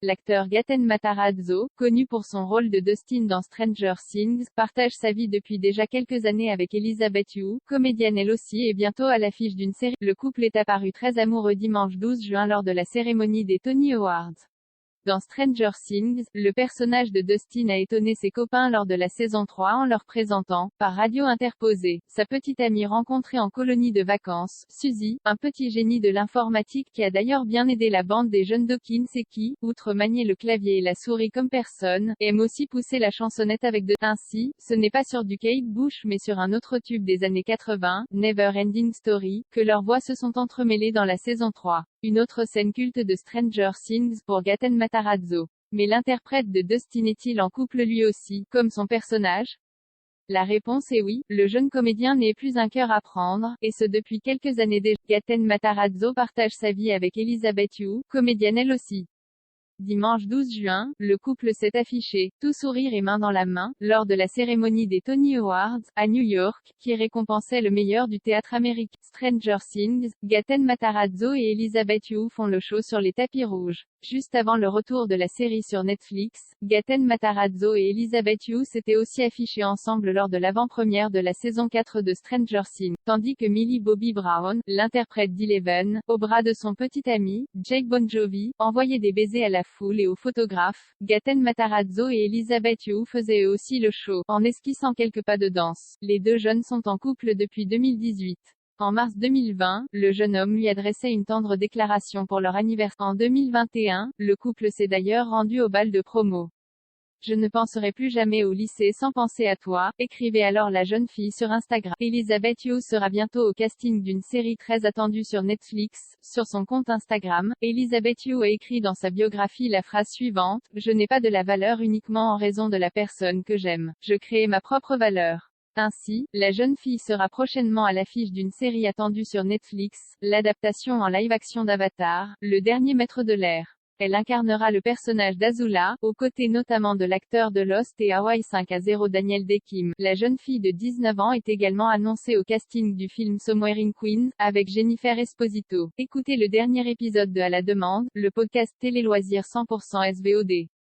L'acteur Gaten Matarazzo, connu pour son rôle de Dustin dans Stranger Things, partage sa vie depuis déjà quelques années avec Elizabeth Hue, comédienne elle aussi et bientôt à l'affiche d'une série. Le couple est apparu très amoureux dimanche 12 juin lors de la cérémonie des Tony Awards. Dans Stranger Things, le personnage de Dustin a étonné ses copains lors de la saison 3 en leur présentant, par radio interposée, sa petite amie rencontrée en colonie de vacances, Suzy, un petit génie de l'informatique qui a d'ailleurs bien aidé la bande des jeunes Dawkins et qui, outre manier le clavier et la souris comme personne, aime aussi pousser la chansonnette avec de. Ainsi, ce n'est pas sur du Kate Bush mais sur un autre tube des années 80, Never Ending Story, que leurs voix se sont entremêlées dans la saison 3. Une autre scène culte de Stranger Things pour Gaten Matarazzo. Mais l'interprète de Dustin est-il en couple lui aussi, comme son personnage? La réponse est oui, le jeune comédien n'est plus un cœur à prendre, et ce depuis quelques années déjà. Gaten Matarazzo partage sa vie avec Elizabeth Hue, comédienne elle aussi. Dimanche 12 juin, le couple s'est affiché, tout sourire et main dans la main, lors de la cérémonie des Tony Awards, à New York, qui récompensait le meilleur du théâtre américain. Stranger Things, Gaten Matarazzo et Elizabeth Hue font le show sur les tapis rouges. Juste avant le retour de la série sur Netflix, Gaten Matarazzo et Elizabeth Hue s'étaient aussi affichés ensemble lors de l'avant-première de la saison 4 de Stranger Things, tandis que Millie Bobby Brown, l'interprète d'Eleven, au bras de son petit ami, Jake Bon Jovi, envoyait des baisers à la foule et aux photographes. Gaten Matarazzo et Elizabeth Hue faisaient eux aussi le show, en esquissant quelques pas de danse. Les deux jeunes sont en couple depuis 2018. En mars 2020, le jeune homme lui adressait une tendre déclaration pour leur anniversaire. En 2021, le couple s'est d'ailleurs rendu au bal de promo. Je ne penserai plus jamais au lycée sans penser à toi, écrivait alors la jeune fille sur Instagram. Elizabeth Hue sera bientôt au casting d'une série très attendue sur Netflix. Sur son compte Instagram, Elizabeth Hue a écrit dans sa biographie la phrase suivante: « Je n'ai pas de la valeur uniquement en raison de la personne que j'aime. Je crée ma propre valeur. » Ainsi, la jeune fille sera prochainement à l'affiche d'une série attendue sur Netflix, l'adaptation en live-action d'Avatar, le dernier maître de l'air. Elle incarnera le personnage d'Azula, aux côtés notamment de l'acteur de Lost et Hawaii 5-0 Daniel Dae Kim. La jeune fille de 19 ans est également annoncée au casting du film Somewhere in Queens, avec Jennifer Esposito. Écoutez le dernier épisode de À la demande, le podcast télé-loisirs 100% SVOD.